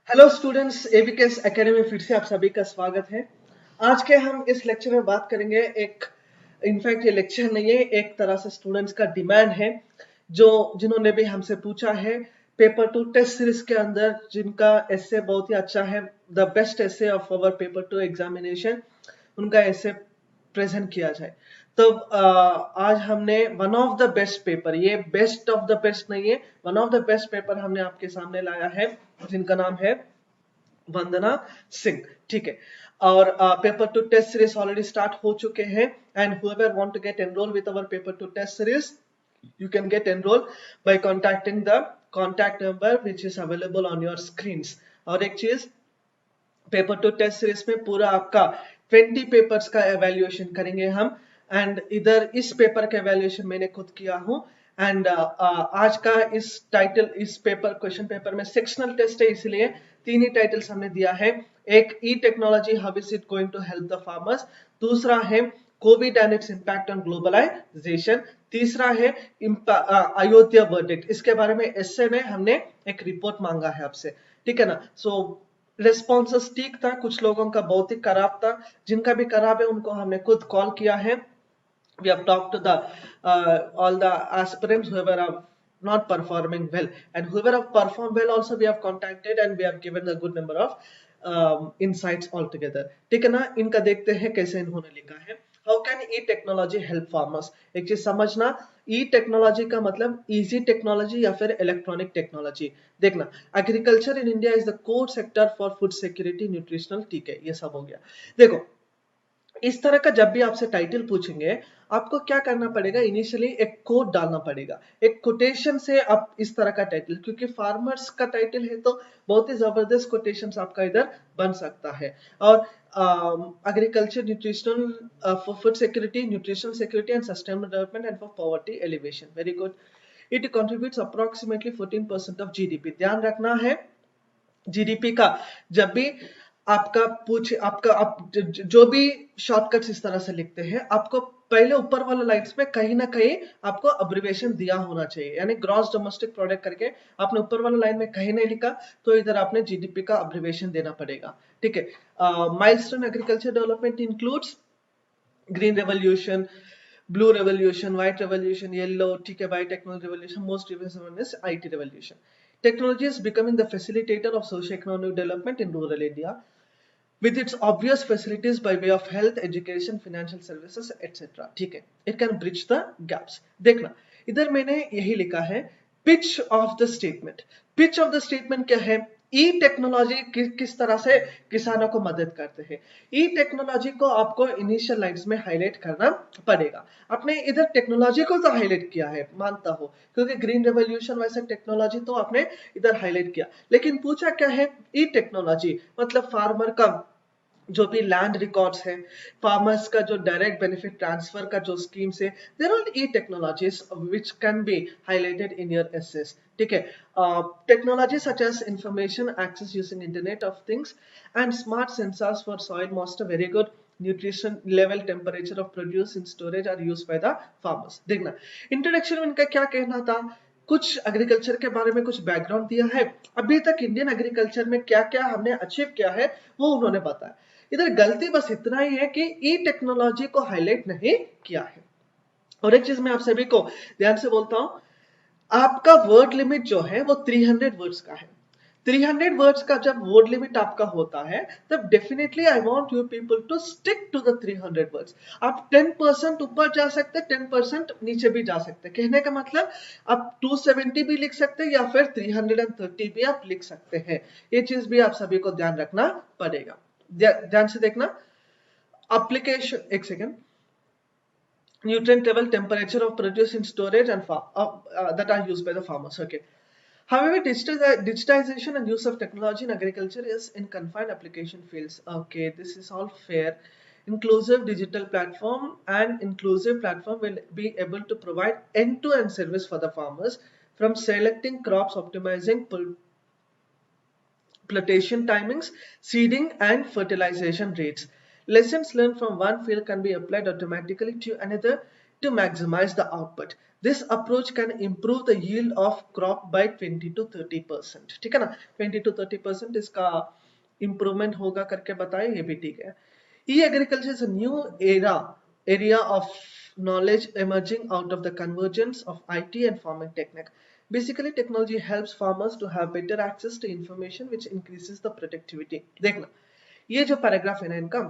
Hello students, एबीकेस academy फिर से आप सभी का स्वागत है। आज के हम इस लेक्चर में बात करेंगे इनफैक्ट ये लेक्चर नहीं है, एक तरह से स्टूडेंट्स का डिमांड है जो जिन्होंने भी हमसे पूछा है। पेपर टू टेस्ट सीरीज के अंदर जिनका एसे बहुत ही अच्छा है, the best essay of our paper two examination, उनका एसे प्रेजेंट किया जाए। तो आज हमने one of the best paper, ये बेस्ट ऑफ द बेस्ट नहीं है, one of the best paper हमने आपके सामने लाया है जिनका नाम है वंदना सिंह। ठीक है। और paper two test series already start हो चुके हैं and whoever want to get enrolled with our paper to test series, you can get enrolled by contacting the contact number which is available on your screens। और एक चीज, paper two test series में पूरा आपका 20 papers का evaluation करेंगे हम। And इधर इस पेपर का एवेल्युएशन मैंने खुद किया हूँ। एंड आज का इस पेपर क्वेश्चन पेपर में सेक्शनल टेस्ट है, इसलिए तीन ही टाइटल्स हमने दिया है। एक e technology, how is it going to help the farmers. दूसरा है COVID and its impact on globalisation. तीसरा है अयोध्या वर्डिक्ट। इसके बारे में एसए में हमने एक रिपोर्ट मांगा है आपसे, ठीक है ना। सो रेस्पॉन्सेस ठीक था, कुछ लोगों का बहुत ही खराब था, जिनका भी खराब है उनको हमने खुद कॉल किया है। We have talked to the all the aspirants whoever are not performing well, and whoever have performed well also we have contacted and we have given a good number of insights altogether। ठीक है ना। इनका देखते हैं कैसे इन्होंने लिखा है। How can E technology help farmers. एक चीज समझना, ई टेक्नोलॉजी का मतलब इजी टेक्नोलॉजी या फिर इलेक्ट्रॉनिक टेक्नोलॉजी। देखना, agriculture in India is the core sector for food security nutritional. ठीक है, ये सब हो गया। देखो, इस तरह का जब भी आपसे टाइटल पूछेंगे, आपको क्या करना पड़ेगा, इनिशियली एक कोट डालना पड़ेगा, एक कोटेशन से आप इस तरह का टाइटल, क्योंकि फार्मर्स का टाइटल है तो बहुत ही जबरदस्त कोटेशन आपका इधर बन सकता है। और agriculture nutritional for food security, nutritional security and sustainable development and for poverty alleviation. Very good. It contributes approximately 14% of GDP. ध्यान रखना है, जीडीपी का जब भी आपका पूछे, आपका आप जो भी शॉर्टकट्स इस तरह से लिखते हैं, आपको पहले ऊपर वाला लाइन्स में कहीं ना कहीं आपको अब्रिविएशन दिया होना चाहिए। यानी ग्रॉस डोमेस्टिक प्रोडक्ट करके आपने ऊपर वाला लाइन में कहीं नहीं लिखा तो इधर आपने जीडीपी का अब्रिविएशन देना पड़ेगा। ठीक है। Milestone agriculture development includes green revolution, blue revolution, white revolution, yellow, ठीक है, biotechnology revolution, most recent one is IT revolution। Technology is becoming the facilitator of socio-economic development in rural India with its obvious facilities by way of health, education, financial services, etc। ठीक है, it can bridge the gaps। देखना, इधर मैंने यही लिखा है, pitch of the statement. Pitch of the statement क्या है, ई टेक्नोलॉजी किस तरह से किसानों को मदद करते हैं। ई टेक्नोलॉजी को आपको इनिशियल लाइंस में हाईलाइट करना पड़ेगा। आपने इधर टेक्नोलॉजी को तो हाईलाइट किया है, मानता हो, क्योंकि ग्रीन रेवोल्यूशन वैसे टेक्नोलॉजी तो आपने इधर हाईलाइट किया, लेकिन पूछा क्या है, ई टेक्नोलॉजी मतलब फार्मर का जो भी लैंड रिकॉर्ड्स है, फार्मर्स का जो डायरेक्ट बेनिफिट ट्रांसफर का जो स्कीम्स है, there are e technologies which can be highlighted in your essays. ठीक है। Technology such as information access using internet of things and smart sensors for soil moisture, very good, nutrition level, temperature of produce in storage are used by the farmers. देखना, introduction में इनका क्या कहना था, कुछ agriculture के बारे में कुछ बैकग्राउंड दिया है, अभी तक इंडियन एग्रीकल्चर में क्या क्या हमने अचीव किया है वो उन्होंने बताया। इधर गलती बस इतना ही है कि ई टेक्नोलॉजी को हाईलाइट नहीं किया है। और एक चीज मैं आप सभी को ध्यान से बोलता हूं, आपका वर्ड लिमिट जो है वो 300 वर्ड्स का है। 300 वर्ड्स का जब वर्ड लिमिट आपका होता है, तब definitely I want you people to stick to the 300 words. आप 10% ऊपर जा सकते हैं, 10% नीचे भी जा सकते हैं। कहने का मतलब आप 270 भी लिख सकते हैं या फिर 330 भी आप लिख सकते हैं। ये चीज भी आप सभी को ध्यान रखना पड़ेगा। ध्यान से देखना, एप्लीकेशन, एक second, nutrient level, temperature of produce in storage and that are used by the farmers। Okay. However, digitization and use of technology in agriculture is in confined application fields। Okay, this is all fair। Inclusive digital platform and inclusive platform will be able to provide end-to-end service for the farmers, from selecting crops, optimizing plantation timings, seeding and fertilization rates. Lessons learned from one field can be applied automatically to another. to maximize the output. This approach can improve the yield of crop by 20 to 30%. ठीक है ना, 20 to 30% इसका improvement होगा करके बताए, ये भी ठीक है. E-agriculture is a new area of knowledge emerging out of the convergence of IT and farming technique. Basically, technology helps farmers to have better access to information which increases the productivity. देखना, ये जो paragraph है ना इनका,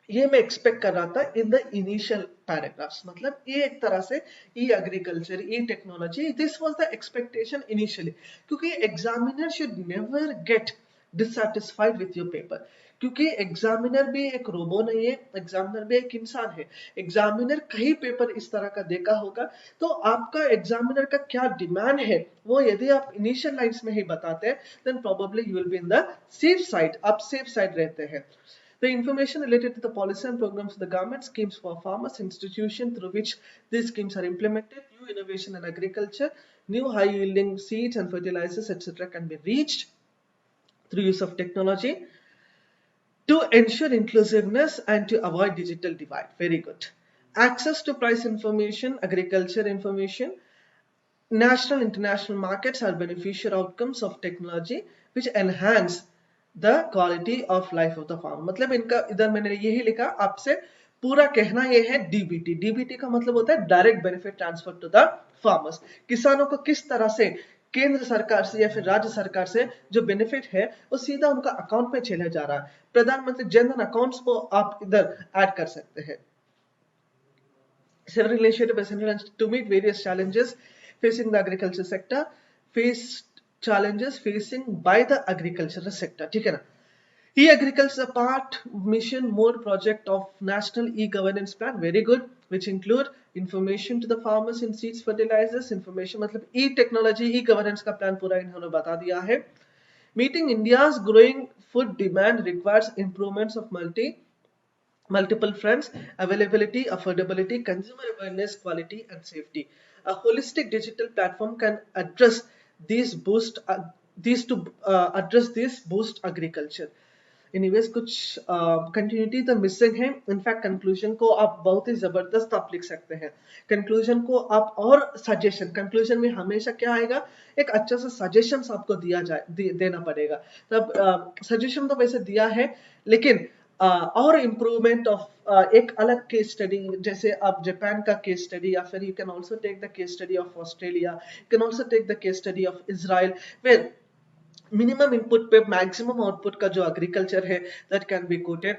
ये मैं expect कर रहा था इन द इनिशियल पैराग्राफ्स. मतलब ये एक तरह से e agriculture, e technology, this was the expectation initially, क्योंकि examiner should never get dissatisfied with your paper. क्योंकि एग्जामिनर भी एक रोबो नहीं है, एग्जामिनर भी एक इंसान है. एग्जामिनर कई पेपर इस तरह का देखा होगा, तो आपका एग्जामिनर का क्या डिमांड है वो यदि आप इनिशियल लाइंस में ही बताते हैं, then probably you will be in the safe side. आप सेफ साइड रहते हैं. The information related to the policy and programs of the government, schemes for farmers, institutions through which these schemes are implemented, new innovation in agriculture, new high-yielding seeds and fertilizers, etc. can be reached through use of technology to ensure inclusiveness and to avoid digital divide. Very good. Access to price information, agriculture information, national international markets are beneficial outcomes of technology which enhance the quality of life of the farm. मतलब इनका इधर मैंने यही लिखा, आपसे पूरा कहना ये है डीबीटी. डीबीटी का मतलब होता है direct benefit transfer to the farmers. किसानों को किस तरह से केंद्र सरकार से या फिर राज्य सरकार से जो बेनिफिट है वो सीधा उनका अकाउंट में चला जा रहा है. प्रधानमंत्री जन धन अकाउंट्स को आप इधर ऐड कर सकते हैं. Several initiatives to meet various challenges facing the agriculture sector, challenges facing by the agricultural sector. ठीक है ना. E-agriculture part mission mode project of national e-governance plan, very good, which include information to the farmers in seeds, fertilizers, information मतलब e-technology, e-governance का plan पूरा इन्होंने बता दिया है. Meeting India's growing food demand requires improvements of multiple fronts: availability, affordability, consumer awareness, quality and safety. A holistic digital platform can address these boost agriculture. Anyways, कुछ continuity तो missing है. In fact conclusion को आप बहुत ही जबरदस्त आप लिख सकते हैं. कंक्लूजन को आप और सजेशन, कंक्लूजन में हमेशा क्या आएगा, एक अच्छा सा सजेशन आपको देना पड़ेगा. तब सजेशन तो वैसे दिया है, लेकिन और इम्प्रूवमेंट ऑफ एक अलग केस स्टडी, जैसे आप जापान का केस स्टडी, या फिर you can also take the case study of Australia, you can also take the case study of Israel, where minimum input पे मैक्सिमम आउटपुट का जो एग्रीकल्चर है that can be quoted.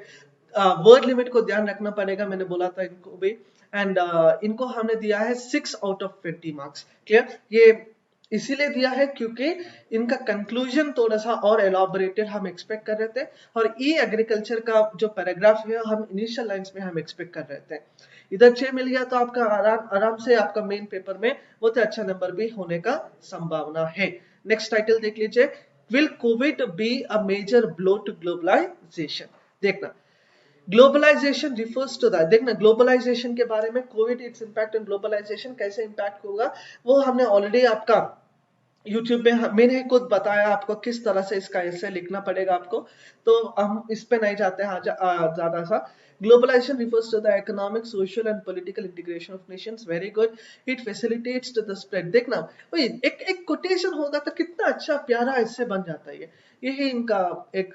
Word limit को ध्यान रखना पड़ेगा, मैंने बोला था इनको भी. एंड इनको हमने दिया है 6 out of 20 मार्क्स. क्लियर? ये इसीलिए दिया है क्योंकि इनका कंक्लूजन थोड़ा सा और एलॉबरेटेड हम एक्सपेक्ट कर रहे थे, और ई एग्रीकल्चर का जो पैराग्राफ है हम इनिशियल लाइंस में हम एक्सपेक्ट कर रहे थे. इधर 6 मिल गया तो आपका आराम से आपका मेन पेपर में बहुत अच्छा नंबर भी होने का संभावना है. नेक्स्ट टाइटल देख लीजिए, will Covid be a major blow to globalization. देखना, ग्लोबलाइजेशन रिफर्स टू दैट. देखना, ग्लोबलाइजेशन के बारे में, Covid its impact on globalization, कैसे इंपैक्ट होगा वो हमने ऑलरेडी आपका यूट्यूब पे मैंने खुद बताया आपको किस तरह से इसका ऐसे लिखना पड़ेगा आपको, तो हम इस पे नहीं जाते हैं ज्यादा सा. Globalization refers to the economic, social and political integration of nations. Very good. It facilitates to the spread. देखना, एक कोटेशन होगा तो कितना अच्छा प्यारा इससे बन जाता है. यही इनका एक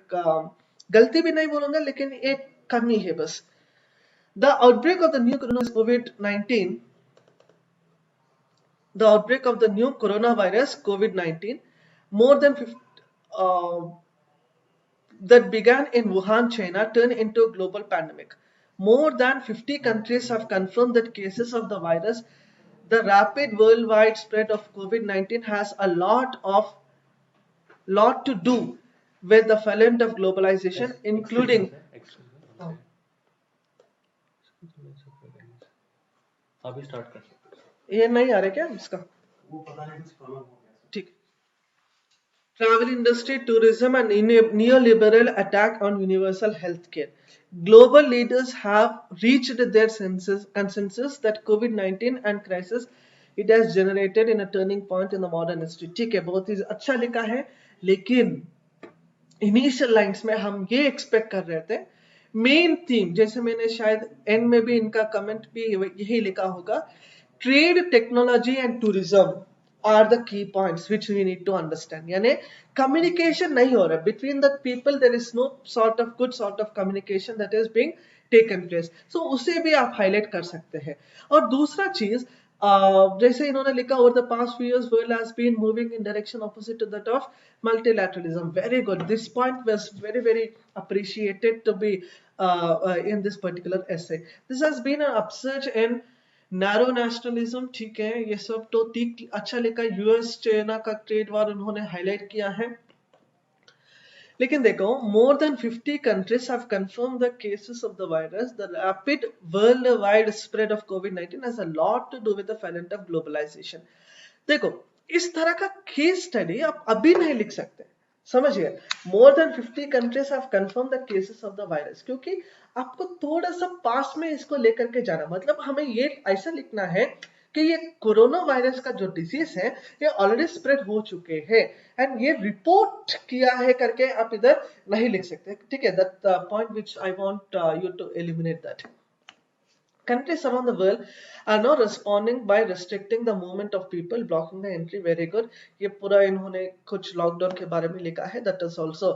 गलती भी नहीं बोलूंगा, लेकिन एक कमी है बस. The outbreak of the new COVID-19, the outbreak of the new coronavirus COVID-19, more than 50, that began in Wuhan, China, turned into a global pandemic. More than 50 countries have confirmed that cases of the virus. The rapid worldwide spread of COVID-19 has a lot to do with the fallout of globalization, including. अभी start कर. ये नहीं आ रहा क्या इसका? वो पता नहीं कुछ प्रॉब्लम हो गया. ठीक. Travel industry, tourism and neoliberal attack on universal health care. Global leaders have reached their consensus that COVID-19 and crisis it has generated in a turning point in the modern history. ठीक है, बहुत ही अच्छा लिखा है, लेकिन initial lines में हम ये एक्सपेक्ट कर रहे थे मेन थीम, जैसे मैंने शायद एंड में भी इनका कमेंट भी यही लिखा होगा, trade, technology and tourism are the key points which we need to understand. यानी कम्युनिकेशन नहीं हो रहा है between the people, there is no sort of good sort of communication that is being taken place. So उसे भी आप highlight कर सकते हैं। और दूसरा चीज, जैसे इन्होंने लिखा, over the past few years world has been moving in direction opposite to that of multilateralism. Very good. This point was very, very appreciated to be in this particular essay. This has been an upsurge in narrow nationalism. ठीक है, ये सब तो ठीक अच्छा लिखा। US China का trade war उन्होंने हाईलाइट किया है। लेकिन देखो, more than 50 countries have confirmed the cases of the virus. The rapid worldwide spread of COVID-19 has a lot to do with the phenomenon of globalization. देखो, इस तरह का केस स्टडी आप अभी नहीं लिख सकते, समझिए। More than 50 countries have confirm the cases of the virus, क्योंकि आपको थोड़ा सा पास में इसको लेकर के जाना, मतलब हमें ये ऐसा लिखना है कि ये कोरोना वायरस का जो डिजीज है ये ऑलरेडी स्प्रेड हो चुके हैं एंड ये रिपोर्ट किया है करके आप इधर नहीं लिख सकते, ठीक है। That point which I want you to eliminate that. Countries around the world are now responding by restricting the movement of people, blocking the entry. Very good. ये पूरा इन्होंने कुछ लॉकडाउन के बारे में लिखा है. That is also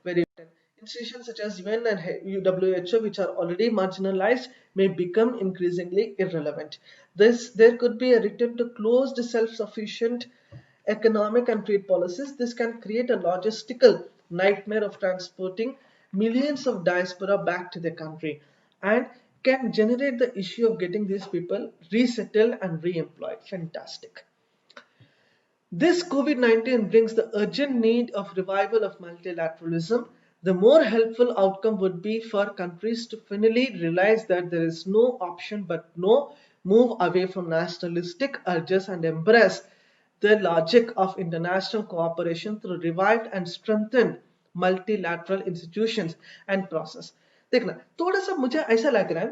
very important. Institutions such as UN and WHO, which are already marginalized, may become increasingly irrelevant. There could be a return to closed, self-sufficient economic and trade policies. This can create a logistical nightmare of transporting millions of diaspora back to the country and can generate the issue of getting these people resettled and re-employed. Fantastic. This COVID-19 brings the urgent need of revival of multilateralism. The more helpful outcome would be for countries to finally realize that there is no option but no move away from nationalistic urges and embrace the logic of international cooperation through revived and strengthened multilateral institutions and process. देखना, थोड़ा सा मुझे ऐसा लग रहा है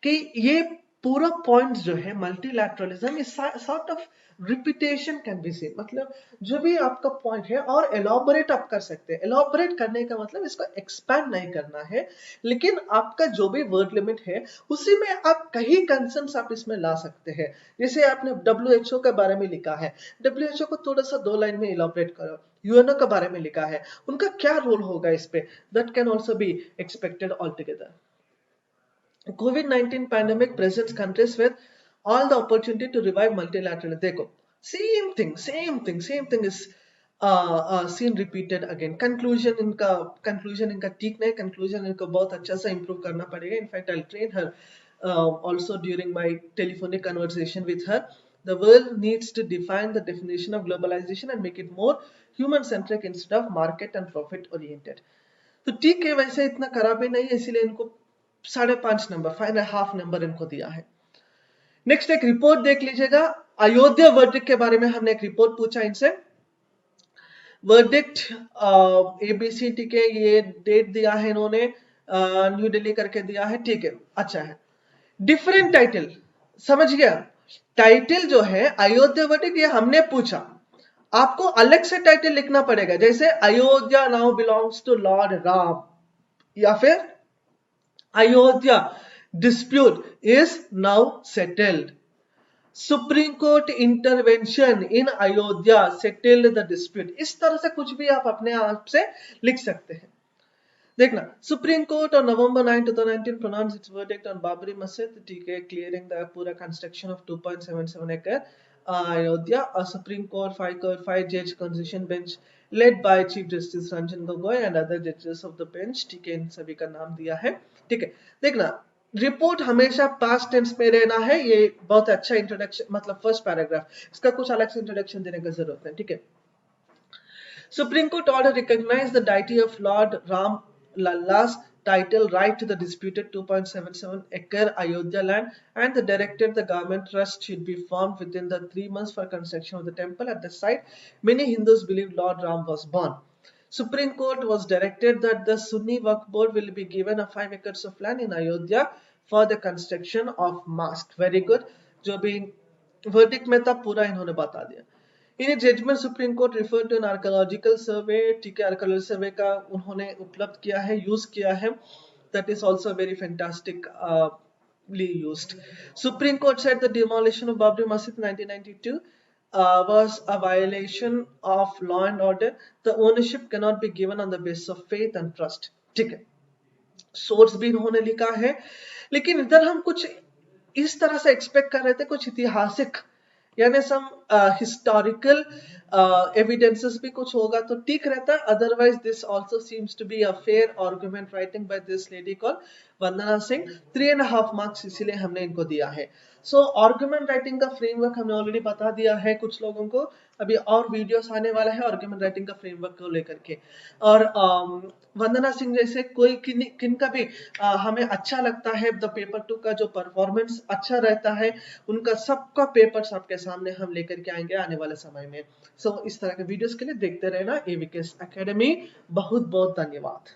कि ये पूरा पॉइंट जो है मल्टीलैटरलिज्म, इस sort of repetition can be seen, मतलब जो भी आपका पॉइंट है और एलॉबरेट आप कर सकते हैं। एलॉबरेट करने का मतलब इसको एक्सपैंड नहीं करना है, लेकिन आपका जो भी वर्ड लिमिट है उसी में आप कई कंसर्न्स आप इसमें ला सकते हैं। जैसे आपने WHO के बारे में लिखा है, WHO को थोड़ा सा 2 लाइन में एलॉबरेट करो। यूएनओ के बारे में लिखा है, उनका क्या रोल होगा इस पे, that can also be expected all together. COVID-19 pandemic presents countries with all the opportunity to revive multilateralism. देखो, same thing is seen repeated again. Conclusion इनका ठीक नहीं, conclusion इनको बहुत अच्छा सा improve करना पड़ेगा. In fact, I'll train her also during my telephonic conversation with her. The world needs to define the definition of globalization and make it more human-centric instead of market and profit-oriented. तो ठीक है, वैसे इतना खराब भी नहीं है, इसीलिए इनको 5.5 नंबर, 5.5 नंबर इनको दिया है। नेक्स्ट एक रिपोर्ट देख लीजिएगा, अयोध्या वर्डिक्ट के बारे में हमने एक रिपोर्ट पूछा इनसे। वर्डिक्ट ABC, ठीक है, ये डेट दिया है इन्होंने, न्यू दिल्ली करके दिया है, ठीक है, अच्छा है। डिफरेंट टाइटल, समझ गया? टाइटल जो है अयोध्या वर्डिक्ट, ये हमने पूछा, आपको अलग से टाइटल लिखना पड़ेगा, जैसे Ayodhya now belongs to Lord Ram, या फिर Ayodhya dispute is now settled. Supreme Court intervention in Ayodhya settled the dispute. इस तरह से कुछ भी आप अपने आप से लिख सकते हैं। देखना, Supreme Court on November 9, 2019 pronounced its verdict on Babri Masjid, ठीक है, clearing the पूरा construction of 2.77 acre Ayodhya. A Supreme Court 5 judge constitution bench led by Chief Justice Ranjan Gogoi and other judges of the bench, ठीक है, इन सभी का नाम दिया है, ठीक है। देखना, रिपोर्ट हमेशा पास्ट टेंस में रहना है, ये बहुत अच्छा इंट्रोडक्शन, मतलब फर्स्ट पैराग्राफ, इसका कुछ अलग से इंट्रोडक्शन देने की जरूरत है, ठीक है। Supreme Court order recognized the deity of Lord Ram Lalla's title right to the disputed 2.77 acre Ayodhya land, and the directed the government trust should be formed within the 3 months for construction of the temple at the site. Many Hindus believe Lord Ram was born. Supreme Court was directed that the Sunni Waqf Board will be given a 5 acres of land in Ayodhya for the construction of mosque. Very good. जो भी verdict में था पूरा इन्होंने बता दिया। In a judgment, Supreme Court referred to an archaeological survey, ठीक है, archaeological survey का उन्होंने उपलब्ध किया है, यूज किया है, that is also very fantastically used. Supreme Court said the demolition of Babri Masjid in 1992 was a violation of law and order. The ownership cannot be given on the basis of faith and trust. ठीक है, source भी इन्होंने लिखा है, लेकिन इधर हम कुछ इस तरह से एक्सपेक्ट कर रहे थे, कुछ ऐतिहासिक यानी सम हिस्टोरिकल एविडेंसेस भी कुछ होगा तो ठीक रहता. Otherwise this also seems to be a fair argument writing by this lady called Vandana Singh. 3.5 marks इसीलिए हमने इनको दिया है. सो आर्गुमेंट राइटिंग का फ्रेमवर्क हमने ऑलरेडी बता दिया है कुछ लोगों को. अभी और वीडियोस आने वाला है आर्गुमेंट राइटिंग का फ्रेमवर्क को लेकर के. और वंदना सिंह जैसे कोई किन का भी हमें अच्छा लगता है, द पेपर 2 का जो परफॉर्मेंस अच्छा रहता है, उनका सबका पेपर्स आपके सामने हम लेकर के आएंगे आने वाले समय में. सो इस तरह के वीडियोस के लिए देखते रहना एवीकेएस एकेडमी. बहुत बहुत धन्यवाद.